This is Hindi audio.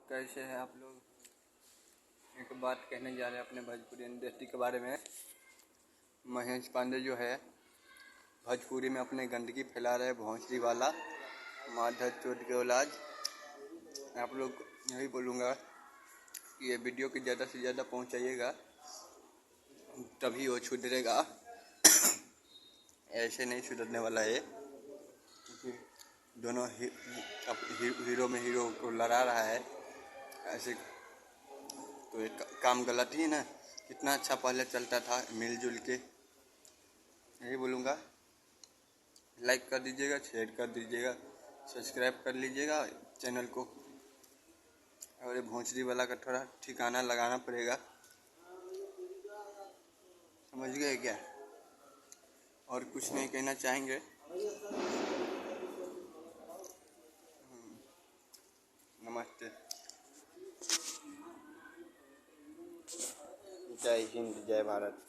कैसे हैं आप लोग। एक बात कहने जा रहे हैं अपने भोजपुरी इंडस्ट्री के बारे में। महेश पांडे जो है भोजपुरी में अपने गंदगी फैला रहे भोंसडी वाला माधर चोट के औलाद। आप लोग यही बोलूँगा कि ये वीडियो की ज़्यादा से ज़्यादा पहुँचाइएगा, तभी वो सुधरेगा। ऐसे नहीं सुधरने वाला है, क्योंकि दोनों हीरो में हीरो को लड़ा रहा है। ऐसे तो एक काम गलत ही ना। कितना अच्छा पहले चलता था मिलजुल के। यही बोलूँगा, लाइक कर दीजिएगा, शेयर कर दीजिएगा, सब्सक्राइब कर लीजिएगा चैनल को। और ये भोंसडी वाला का थोड़ा ठिकाना लगाना पड़ेगा, समझ गए क्या। और कुछ नहीं कहना चाहेंगे। नमस्ते, जय हिंद, जय भारत।